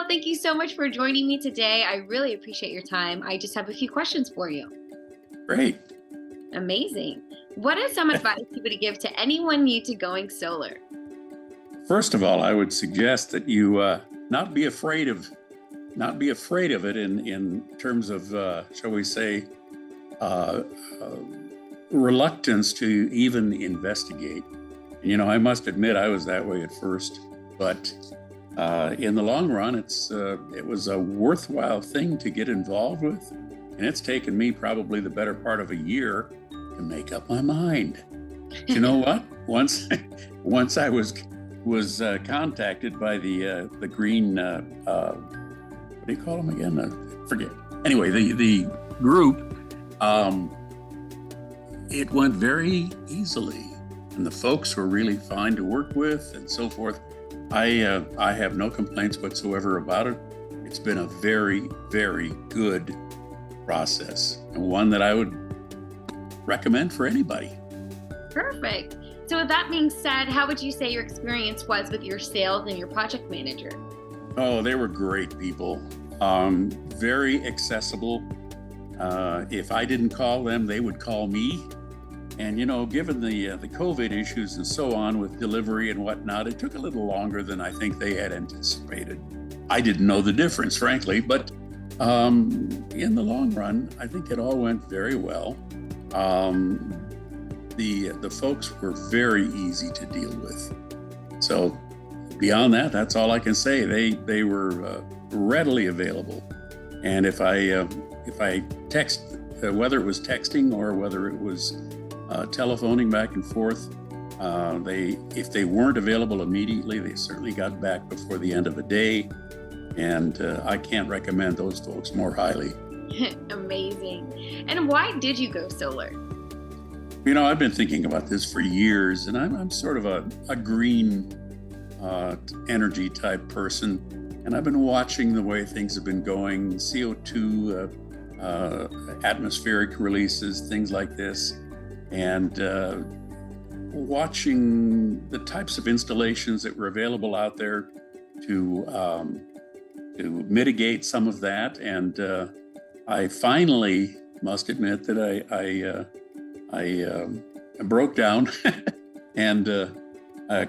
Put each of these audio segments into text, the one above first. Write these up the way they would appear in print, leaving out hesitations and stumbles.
Well, thank you so much for joining me today. I really appreciate your time. I just have a few questions for you. Great. Amazing. What is some advice you would give to anyone new to going solar? First of all, I would suggest that you not be afraid of it in terms of shall we say uh, uh, reluctance to even investigate. I must admit I was that way at first, but in the long run, it was a worthwhile thing to get involved with, and it's taken me probably the better part of a year to make up my mind. You know what? Once I was contacted by the green what do you call them again? Forget. Anyway, the group, it went very easily, and the folks were really fine to work with, and so forth. I have no complaints whatsoever about it. It's been a very, very good process, and one that I would recommend for anybody. Perfect. So with that being said, how would you say your experience was with your sales and your project manager? Oh, they were great people. Very accessible. If I didn't call them, they would call me. And given the COVID issues and so on with delivery and whatnot, it took a little longer than I think they had anticipated. I didn't know the difference, frankly, but in the long run, I think it all went very well. The folks were very easy to deal with. So beyond that, that's all I can say. They were readily available, and if I text, whether it was texting or whether it was telephoning back and forth, if they weren't available immediately, they certainly got back before the end of the day, and I can't recommend those folks more highly. Amazing. And why did you go solar? I've been thinking about this for years, and I'm sort of a green energy type person, and I've been watching the way things have been going, CO2, atmospheric releases, things like this, and watching the types of installations that were available out there to mitigate some of that. And I finally must admit that I broke down and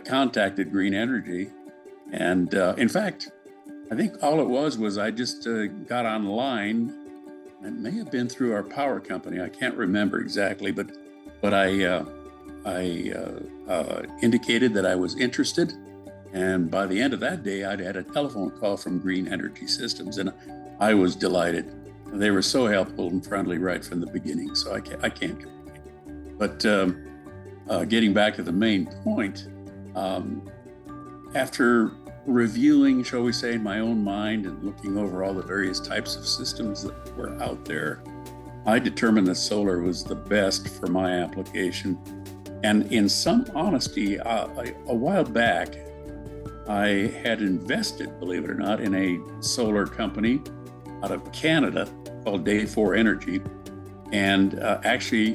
contacted Green Energy. And in fact, I think all it was I just got online. It may have been through our power company. I can't remember exactly, but I indicated that I was interested. And by the end of that day, I'd had a telephone call from Green Energy Systems, and I was delighted. They were so helpful and friendly right from the beginning, so I can't complain. But getting back to the main point, after reviewing, shall we say, in my own mind and looking over all the various types of systems that were out there, I determined that solar was the best for my application. And in some honesty, a while back, I had invested, believe it or not, in a solar company out of Canada called Day 4 Energy. And actually,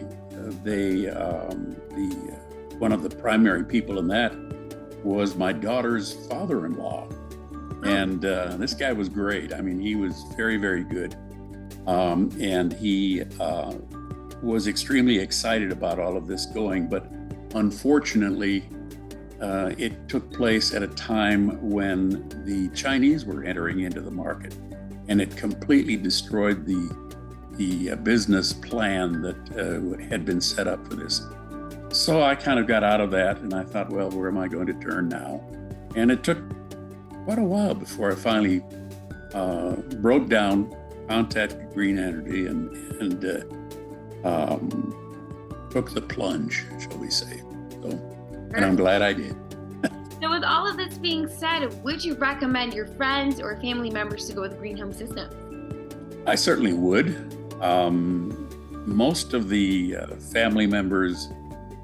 one of the primary people in that was my daughter's father-in-law. And this guy was great. I mean, he was very, very good. And he was extremely excited about all of this going, but unfortunately, it took place at a time when the Chinese were entering into the market, and it completely destroyed the business plan that had been set up for this. So I kind of got out of that, and I thought, well, where am I going to turn now? And it took quite a while before I finally broke down, contacted Green Energy, and took the plunge, shall we say. And I'm glad I did. So with all of this being said, would you recommend your friends or family members to go with Green Home Systems? I certainly would. Most of the family members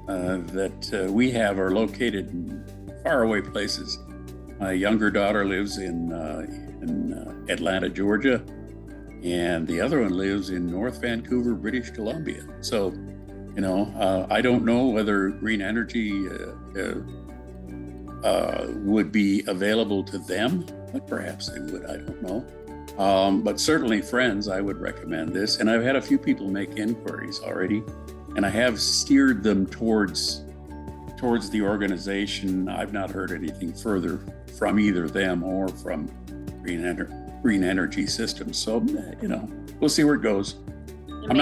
that we have are located in faraway places. My younger daughter lives in Atlanta, Georgia, and the other one lives in North Vancouver, British Columbia. So, I don't know whether Green Energy would be available to them, but perhaps they would, I don't know. But certainly friends, I would recommend this. And I've had a few people make inquiries already, and I have steered them towards the organization. I've not heard anything further from either them or from Green Energy Systems. So, we'll see where it goes. I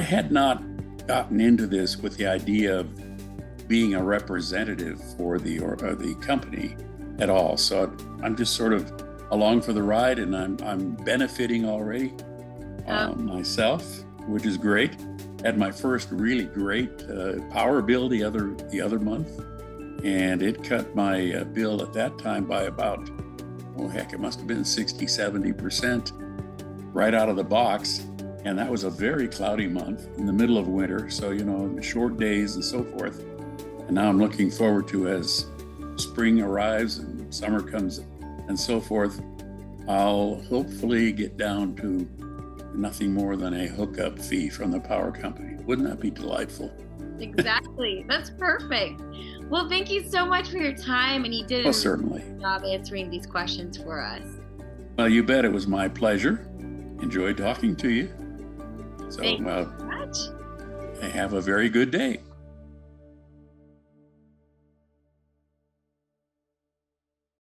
had not gotten into this with the idea of being a representative for the company at all. So I'm just sort of along for the ride, and I'm benefiting already myself, which is great. Had my first really great power bill the other month, and it cut my bill at that time by about, it must have been 60-70% right out of the box. And that was a very cloudy month in the middle of winter, so short days and so forth. And now I'm looking forward to, as spring arrives and summer comes and so forth, I'll hopefully get down to nothing more than a hookup fee from the power company. Wouldn't that be delightful? Exactly. That's perfect. Well, thank you so much for your time, and you did a certainly good job answering these questions for us. Well, you bet. It was my pleasure. Enjoyed talking to you. So, Thank you so much. Have a very good day.